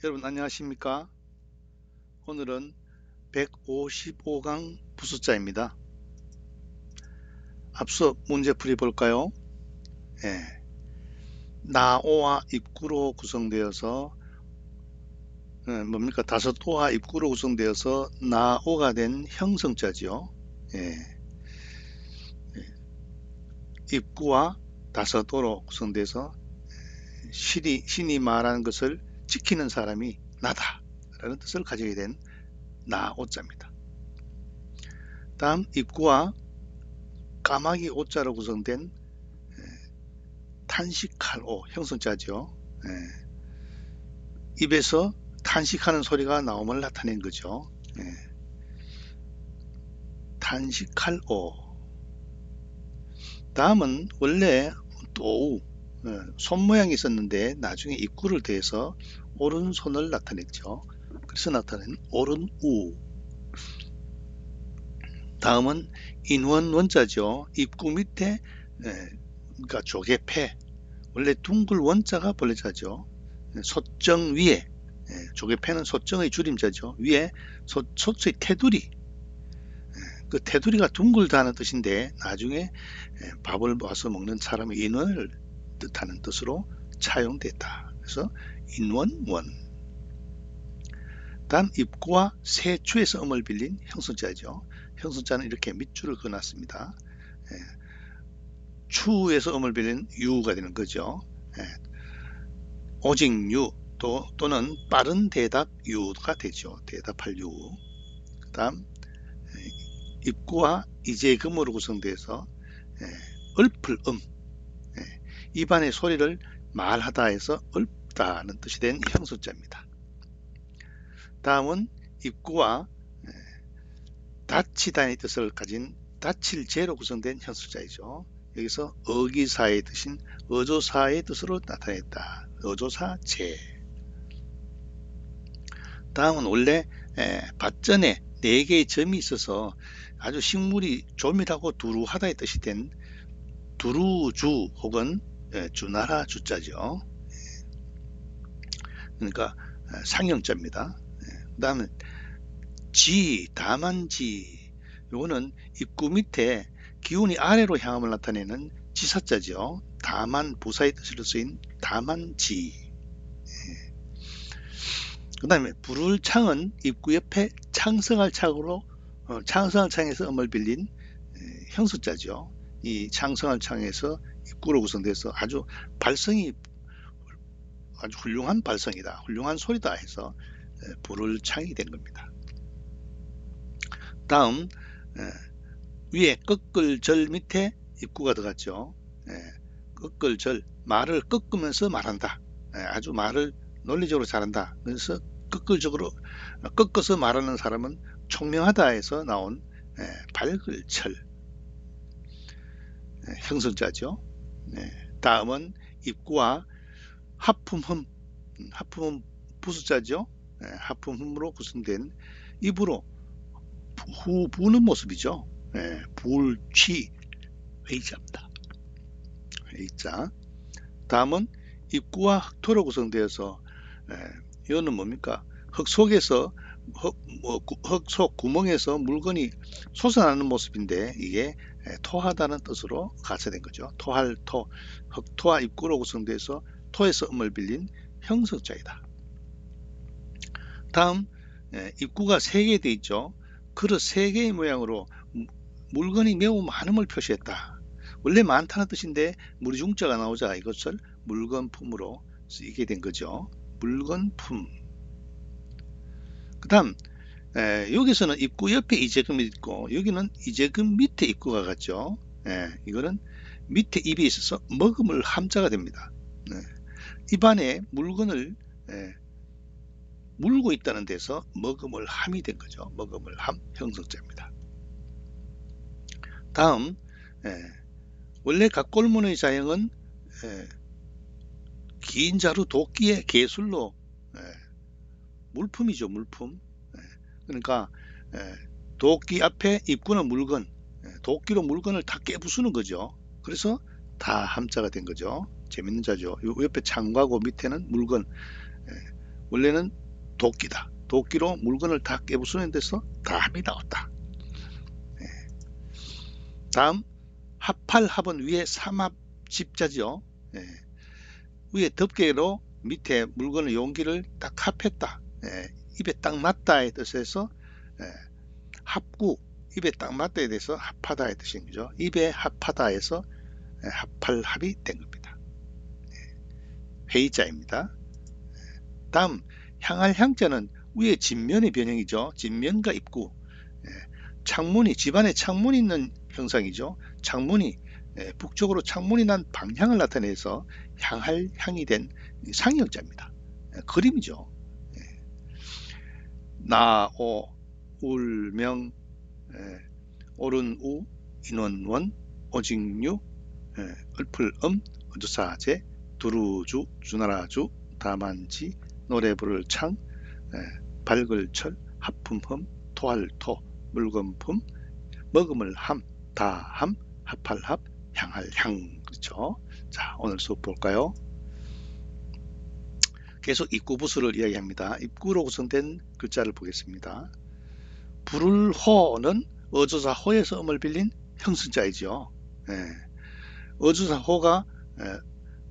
여러분 안녕하십니까? 오늘은 155강 부숫자입니다. 앞서 문제풀이 볼까요? 예, 나오와 입구로 구성되어서 뭡니까? 다섯 오와 입구로 구성되어서 나오가 된 형성자지요. 예, 입구와 다섯 오로 구성돼서 신이 말하는 것을 지키는 사람이 나다 라는 뜻을 가지게 된 나오자입니다. 다음 입구와 까마귀 오자로 구성된 탄식할 오 형성자죠. 입에서 탄식하는 소리가 나옴을 나타낸 거죠. 탄식할 오. 다음은 원래 또 손 모양이 있었는데 나중에 입구를 대해서 오른손을 나타냈죠. 그래서 나타낸 오른우. 다음은 인원 원자죠. 입구 밑에 그러니까 조개패. 원래 둥글 원자가 벌레자죠. 소정 위에 조개패는 소정의 줄임자죠. 위에 소의 테두리, 그 테두리가 둥글다는 뜻인데 나중에 밥을 모아서 먹는 사람의 인원을 뜻하는 뜻으로 차용됐다. 그래서 인원원. 다음 입구와 세추에서 음을 빌린 형성자죠. 형성자는 이렇게 밑줄을 그어놨습니다. 추에서 음을 빌린 유가 되는 거죠. 오직 유 또는 빠른 대답 유가 되죠. 대답할 유. 그 다음 입구와 이제금으로 구성돼서 읊을 입안의 소리를 말하다 해서 읊다는 뜻이 된 형성자입니다. 다음은 입구와 다치다의 뜻을 가진 다칠제로 구성된 형성자이죠. 여기서 어기사의 뜻인 어조사의 뜻으로 나타냈다. 어조사제. 다음은 원래 밭전에 4개의 점이 있어서 아주 식물이 조밀하고 두루하다의 뜻이 된 두루주 혹은 주나라 주자죠. 그러니까 상형자입니다. 그 다음에 지, 다만지. 요거는 입구 밑에 기운이 아래로 향함을 나타내는 지사자죠. 다만 부사의 뜻으로 쓰인 다만지. 그 다음에 부를 창은 입구 옆에 창성할 창으로 창성할 창에서 음을 빌린 형수자죠. 이 창성할 창에서 입구로 구성돼서 아주 발성이 아주 훌륭한 발성이다, 훌륭한 소리다 해서 부를 창이 된 겁니다. 다음 위에 꺾을절 밑에 입구가 들어갔죠. 꺾을절, 말을 꺾으면서 말한다. 아주 말을 논리적으로 잘한다. 그래서 꺾어서 말하는 사람은 총명하다 해서 나온 발글철 형성자죠. 다음은 입구와 하품흠, 하품은 부수자죠. 하품흠으로 구성된 입으로 후 부는 모습이죠. 불취 회의자입니다. 회의자. 다음은 입구와 흙토로 구성되어서 이거는 뭡니까? 흙 속에서 흙 속 구멍에서 물건이 솟아나는 모습인데 이게 토하다는 뜻으로 가세된 거죠. 토할 토, 흙토와 입구로 구성돼서 토에서 음을 빌린 형성자이다. 다음 입구가 3개 돼 있죠. 그릇 3개의 모양으로 물건이 매우 많음을 표시했다. 원래 많다는 뜻인데 무리중자가 나오자 이것을 물건품으로 쓰이게 된 거죠. 물건품. 그 다음 여기서는 입구 옆에 이제금이 있고 여기는 이제금 밑에 입구가 같죠. 이거는 밑에 입이 있어서 먹음을 함자가 됩니다. 입안에 물건을 물고 있다는 데서 먹음을 함이 된 거죠. 먹음을 함 형성자입니다. 다음 원래 각골문의 자형은 긴 자루 도끼의 개술로 물품이죠. 물품. 그러니까 도끼 앞에 입구는 물건, 도끼로 물건을 다 깨부수는 거죠. 그래서 다 함자가 된 거죠. 재밌는 자죠. 옆에 창과고 밑에는 물건, 원래는 도끼다. 도끼로 물건을 다 깨부수는 데서 담이 나왔다. 다음 합팔합은 위에 삼합 집자죠. 위에 덮개로 밑에 물건을 용기를 딱 합했다. 입에 딱 맞다의 뜻에서 합구, 입에 딱 맞다에 대해서 합하다의 뜻인 거죠. 입에 합하다에서 합팔합이 된 겁니다. 회의자입니다. 다음 향할 향자는 위에 진면의 변형이죠. 진면과 입구. 창문이, 집안에 창문이 있는 형상이죠. 창문이 북쪽으로 창문이 난 방향을 나타내서 향할 향이 된 상형자입니다. 그림이죠. 나오, 울명, 오른우, 인원원, 오직류, 을풀음, 어주사제, 두루주, 주나라주, 다만지, 노래 부를 창, 발글철, 하품흠, 토할토, 물건품, 먹음을 함, 다함, 합할합, 향할 향. 그렇죠? 자, 오늘 수업 볼까요? 계속 입구 부수를 이야기합니다. 입구로 구성된 글자를 보겠습니다. 부를 호는 어조사 호에서 음을 빌린 형승자이죠. 어조사 호가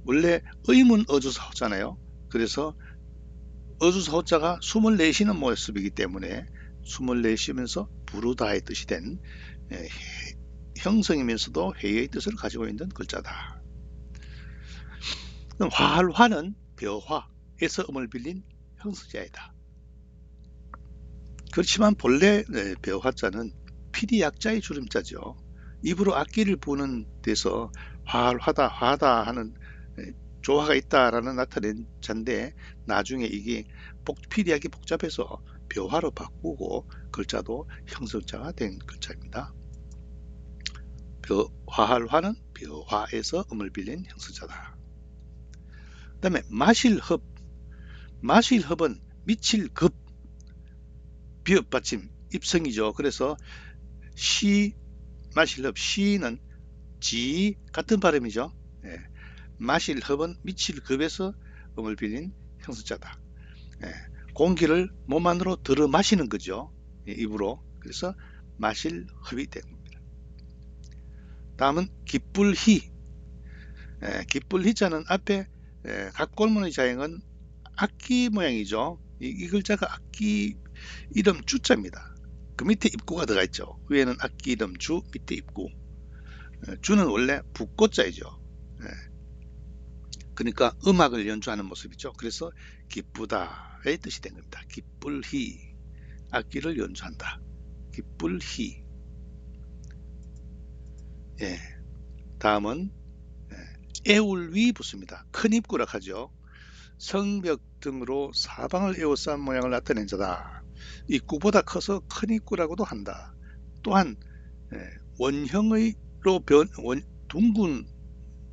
원래 의문 어조사 호잖아요. 그래서 어조사 호자가 숨을 내쉬는 모습이기 때문에 숨을 내쉬면서 부르다의 뜻이 된 형성이면서도 회의의 뜻을 가지고 있는 글자다. 화할화는 벼화에서 음을 빌린 형성자이다. 그렇지만 본래 벼화자는 필이약자의 줄임자죠. 입으로 악기를 부는 데서 화할화다, 화하다 하는 조화가 있다라는 나타낸 자인데 나중에 이게 필이약이 복잡해서 벼화로 바꾸고 글자도 형성자가 된 글자입니다. 화할화는 벼화에서 음을 빌린 형성자다. 그 다음에 마실흡. 마실흡은 미칠급 비읍 받침 입성이죠. 그래서 시, 마실흡, 시는 지 같은 발음이죠. 마실흡은 미칠급에서 음을 빌린 형성자다. 공기를 몸 안으로 들어 마시는 거죠. 입으로. 그래서 마실흡이 된 겁니다. 다음은 기뿔희. 기뿔희자는 앞에 각골문의 자형은 악기 모양이죠. 이 글자가 악기 이름 주자입니다. 그 밑에 입구가 들어가 있죠. 위에는 악기 이름 주, 밑에 입구. 주는 원래 북고자이죠. 그러니까 음악을 연주하는 모습이죠. 그래서 기쁘다의 뜻이 된 겁니다. 기쁠희, 악기를 연주한다. 기쁠희. 다음은 애울위 붙습니다. 큰 입구라 하죠. 성벽 등으로 사방을 에워싼 모양을 나타낸 자다. 입구보다 커서 큰 입구라고도 한다. 또한 둥근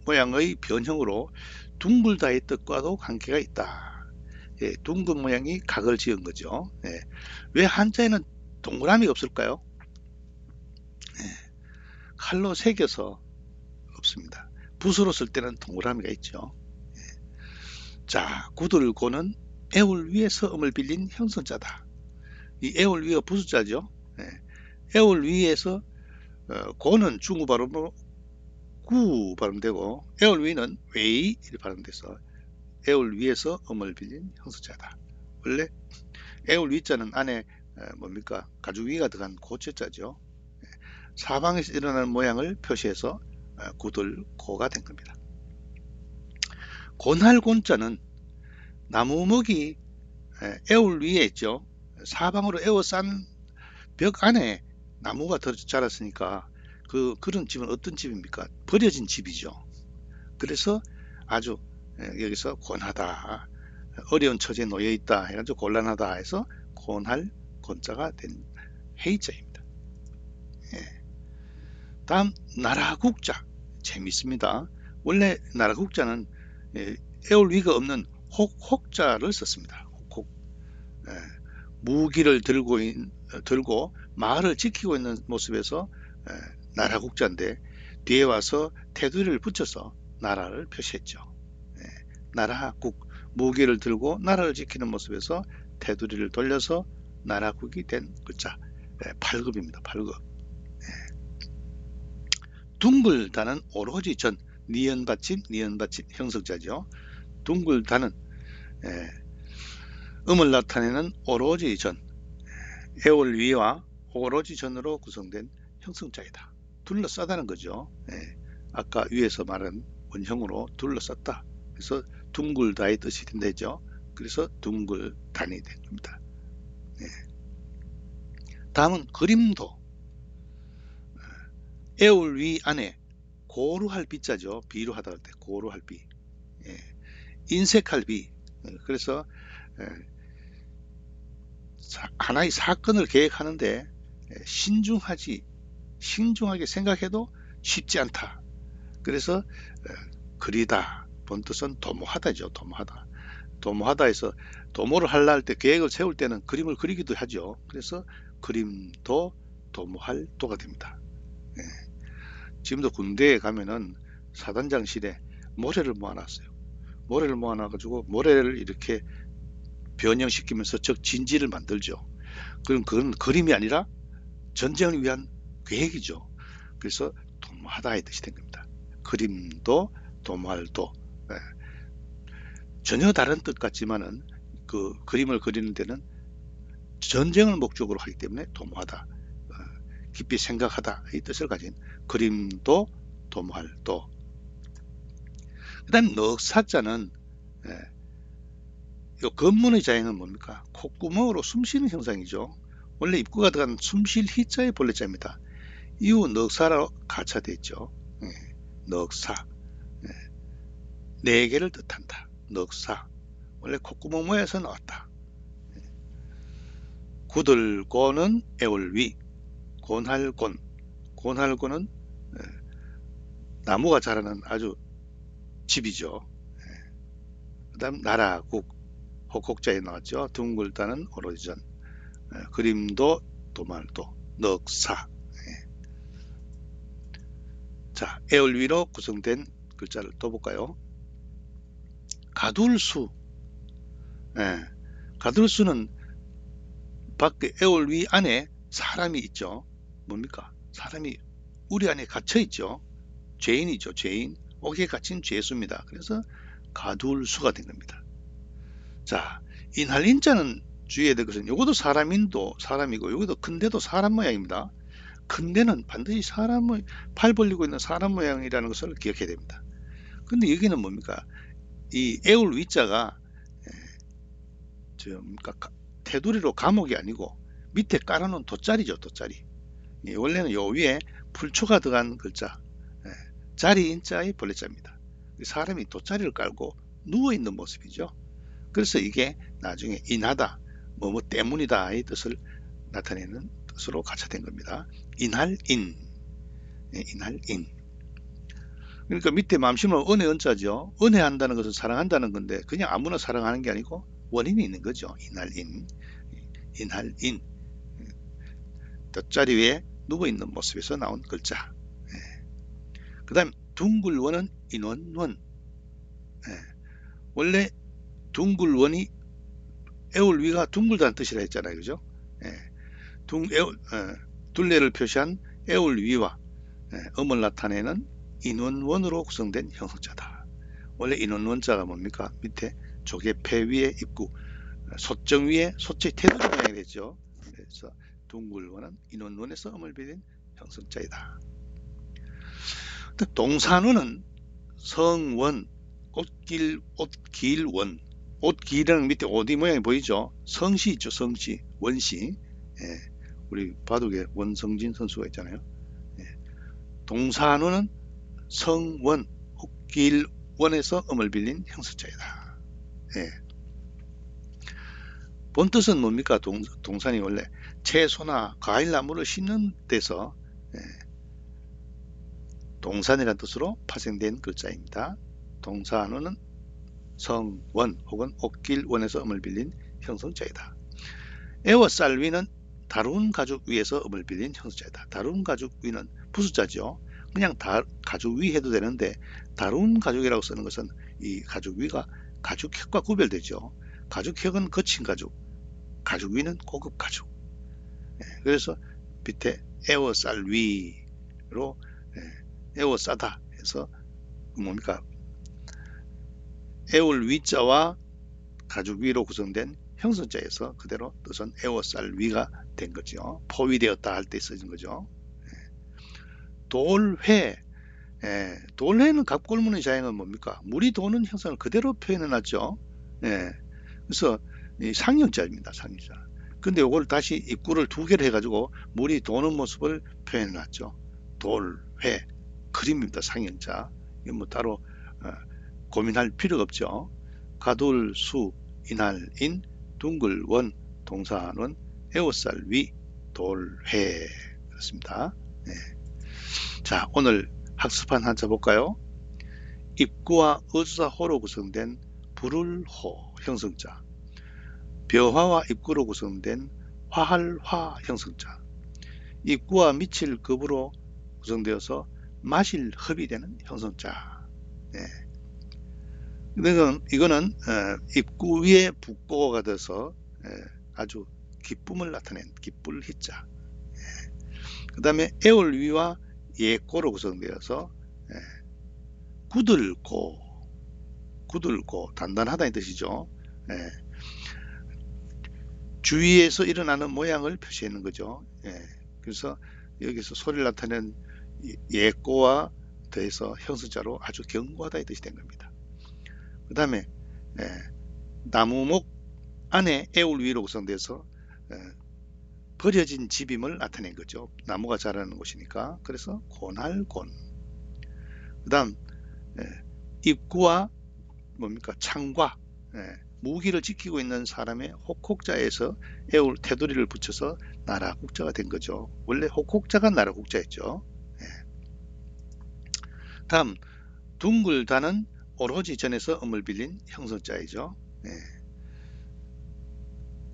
모양의 변형으로 둥글다의 뜻과도 관계가 있다. 둥근 모양이 각을 지은 거죠. 왜 한자에는 동그라미가 없을까요? 칼로 새겨서 없습니다. 붓으로 쓸 때는 동그라미가 있죠. 자, 구들고는 애울 위에서 음을 빌린 형성자다. 이 애울 위가 부수자죠. 애울 위에서 고는 중구 발음으로 구 발음되고 애울 위는 웨이 이렇게 발음돼서 애울 위에서 음을 빌린 형성자다. 원래 애울 위자는 안에 뭡니까? 가죽 위가 들어간 고체자죠. 사방에서 일어나는 모양을 표시해서 구들고가 된 겁니다. 곤할곤자는 나무목이 애울 위에 있죠. 사방으로 에워싼 벽 안에 나무가 더 자랐으니까 그런 집은 어떤 집입니까? 버려진 집이죠. 그래서 아주 여기서 곤하다, 어려운 처지에 놓여 있다 해가지고 곤란하다 해서 곤할 곤자가 된 해이자입니다. 다음 나라국자 재밌습니다. 원래 나라국자는 애울 위가 없는 혹자를 썼습니다. 혹. 무기를 들고 말을 지키고 있는 모습에서 나라국자인데 뒤에 와서 테두리를 붙여서 나라를 표시했죠. 나라국, 무기를 들고 나라를 지키는 모습에서 테두리를 돌려서 나라국이 된 글자. 8급입니다. 8급. 둥글다는 오로지 전, 니은 받침 형석자죠. 둥글다는 음을 나타내는 오로지 전, 에올위와 오로지 전으로 구성된 형성자이다. 둘러싸다는 거죠. 아까 위에서 말한 원형으로 둘러쌌다. 그래서 둥글다의 뜻이 된다죠. 그래서 둥글단이 된 겁니다. 다음은 그림도. 에올위 안에 고루할 비자죠. 비로 하다 할 때 고루할 비, 인색할 비. 그래서 하나의 사건을 계획하는데 신중하게 생각해도 쉽지 않다. 그래서 그리다 본뜻은 도모하다죠. 도모하다에서 도모를 하려 할 때 계획을 세울 때는 그림을 그리기도 하죠. 그래서 그림도 도모할 도가 됩니다. 지금도 군대에 가면은 사단장실에 모래를 모아놨어요. 모래를 모아놔가지고 모래를 이렇게 변형시키면서 즉 진지를 만들죠. 그럼 그건 그림이 아니라 전쟁을 위한 계획이죠. 그래서 도모하다의 뜻이 된 겁니다. 그림도 도모할 도. 전혀 다른 뜻 같지만은 그 그림을 그리는 데는 전쟁을 목적으로 하기 때문에 도모하다, 깊이 생각하다 이 뜻을 가진 그림도 도모할 도. 그 다음 넉사자는 이 건문의 자에는 뭡니까? 콧구멍으로 숨쉬는 형상이죠. 원래 입구가 들어간 숨쉴 희자의 본래자입니다. 이후 넉사로 가차되어 있죠. 넉사, 네 개를 뜻한다. 넉사, 원래 콧구멍 모양에서 나왔다. 구들고는 애월위, 곤할곤은 나무가 자라는 아주 집이죠. 그 다음 나라국, 혹혹자에 나왔죠. 둥글다는 오로지전, 그림도 도말도, 넉사. 자, 애월위로 구성된 글자를 또 볼까요? 가둘수. 가둘수는 밖에 애월위 안에 사람이 있죠. 뭡니까? 사람이 우리 안에 갇혀 있죠. 죄인이죠. 죄인. 옥에 갇힌 죄수입니다. 그래서 가둘수가 된 겁니다. 자, 인할인자는 주의해야 될 것은 이것도 사람인도 사람이고 여기도 큰데도 사람 모양입니다. 큰데는 반드시 사람의 팔 벌리고 있는 사람 모양이라는 것을 기억해야 됩니다. 근데 여기는 뭡니까? 이 애울 위자가 테두리로 감옥이 아니고 밑에 깔아놓은 돗자리죠. 돗자리. 원래는 요 위에 풀초가 들어간 글자, 자리인자의 본래자입니다. 사람이 돗자리를 깔고 누워있는 모습이죠. 그래서 이게 나중에 인하다, 뭐뭐 때문이다 이 뜻을 나타내는 뜻으로 가차된 겁니다. 인할인, 인할인. 그러니까 밑에 맘심은 은혜 은자죠. 은혜한다는 것은 사랑한다는 건데 그냥 아무나 사랑하는 게 아니고 원인이 있는 거죠. 인할인, 인할인. 돗자리 위에 누워있는 모습에서 나온 글자. 그 다음 둥글원은 인원원. 원래 둥글원이 애월위가 둥글다는 뜻이라 했잖아요. 그죠? 둘레를 표시한 애월위와 음을 나타내는 인원원으로 구성된 형성자다. 원래 인원원자가 뭡니까? 밑에 조개 폐 위에 입구, 소정 위에 소체 테두리 모양이 되죠. 그래서 둥글원은 인원원에서 음을 빌린 형성자이다. 동산원은 성원, 옷길원, 옷길이라는 밑에 오디 모양이 보이죠? 성시 있죠. 성시, 원시. 우리 바둑에 원성진 선수가 있잖아요. 동산원은 성원, 옷길원에서 음을 빌린 형성자이다. 본뜻은 뭡니까? 동산이 원래 채소나 과일나무를 심는 데서 동산이라는 뜻으로 파생된 글자입니다. 동산어는 성원 혹은 옥길원에서 음을 빌린 형성자이다. 애워쌀위는 다룬 가죽 위에서 음을 빌린 형성자이다. 다룬 가죽 위는 부수자죠. 그냥 가죽 위 해도 되는데 다룬 가죽이라고 쓰는 것은 이 가죽 위가 가죽혁과 구별되죠. 가죽혁은 거친 가죽, 가죽 위는 고급 가죽. 그래서 밑에 에워쌀 위로 에워싸다 해서 뭡니까? 에울 위자와 가죽 위로 구성된 형성자에서 그대로 뜻은 에워쌀 위가 된 거죠. 포위되었다 할 때 써진 거죠. 돌회. 돌회는 갑골문의 자형은 뭡니까? 물이 도는 형상을 그대로 표현해놨죠. 그래서 이 상형자입니다. 상형자. 근데 이걸 다시 입구를 두 개를 해가지고 물이 도는 모습을 표현해놨죠. 돌회. 그림입니다. 상형자. 이거 뭐 따로 고민할 필요가 없죠. 가돌, 수, 인할,인, 둥글, 원, 동사는 에워쌀 위, 돌회. 그렇습니다. 자, 오늘 학습한 한자 볼까요? 입구와 의주사호로 구성된 불을호 형성자, 벼화와 입구로 구성된 화할화 형성자, 입구와 미칠 급으로 구성되어서 마실 흡이 되는 형성자. 이거는 입구 위에 북고가 돼서 아주 기쁨을 나타낸 기쁠 희자. 그 다음에 애올 위와 예꼬로 구성되어서 굳을고, 굳을고 단단하다는 뜻이죠. 주위에서 일어나는 모양을 표시하는 거죠. 그래서 여기서 소리를 나타내는 예꼬와 더해서 형성자로 아주 견고하다는 뜻이 된 겁니다. 그 다음에 나무목 안에 애울 위로 구성돼서 버려진 집임을 나타낸 거죠. 나무가 자라는 곳이니까. 그래서 곤할곤. 그 다음 입구와 뭡니까? 창과 무기를 지키고 있는 사람의 혹혹자에서 애울 테두리를 붙여서 나라국자가 된 거죠. 원래 혹혹자가 나라국자였죠. 다음 둥글다는 오로지 전에서 음을 빌린 형성자이죠.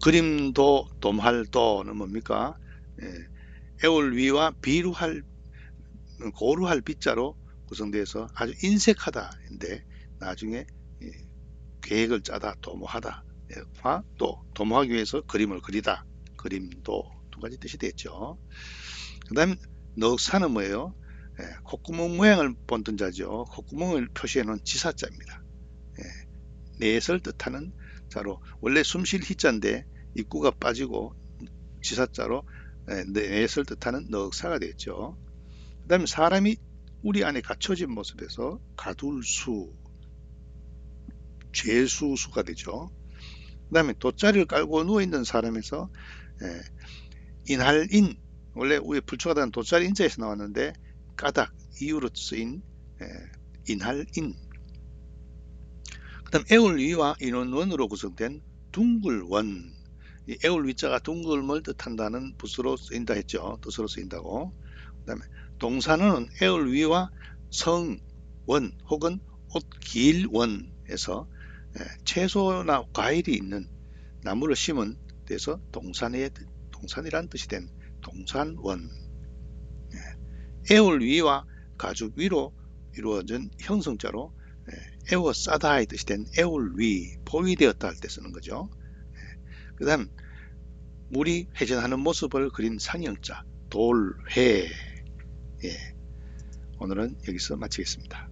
그림도 돔할도는 뭡니까? 애올 위와 비루할 고루할 비자로 구성되어서 아주 인색하다인데 나중에 계획을 짜다 도모하다 또 도모하기 위해서 그림을 그리다 그림도 두 가지 뜻이 됐죠. 그 다음에 넉사는 뭐예요? 콧구멍 모양을 본뜬 자죠. 콧구멍을 표시해 놓은 지사자입니다. 넷을 뜻하는 자로 원래 숨쉴 희자인데 입구가 빠지고 지사자로 넷을 뜻하는 넉사가 됐죠. 그 다음에 사람이 우리 안에 갇혀진 모습에서 가둘수, 죄수수가 되죠. 그 다음에 돗자리를 깔고 누워있는 사람에서 인할인, 원래 위에 불초가 단 돗자리 인자에서 나왔는데 까닭, 이유로 쓰인 인할인. 그 다음 애울 위와 인원원으로 구성된 둥글원. 이 애울 위자가 둥글을 뜻한다는 부수로 쓰인다 했죠. 뜻으로 쓰인다고. 그 다음에 동사는 애울 위와 성원 혹은 옷길원에서 채소나 과일이 있는 나무를 심은 데서 동산이란 뜻이 된 동산원. 애울 위와 가죽 위로 이루어진 형성자로 에워싸다의 뜻이 된 애울 위, 포위되었다 할 때 쓰는 거죠. 그 다음 물이 회전하는 모습을 그린 상형자 돌회. 오늘은 여기서 마치겠습니다.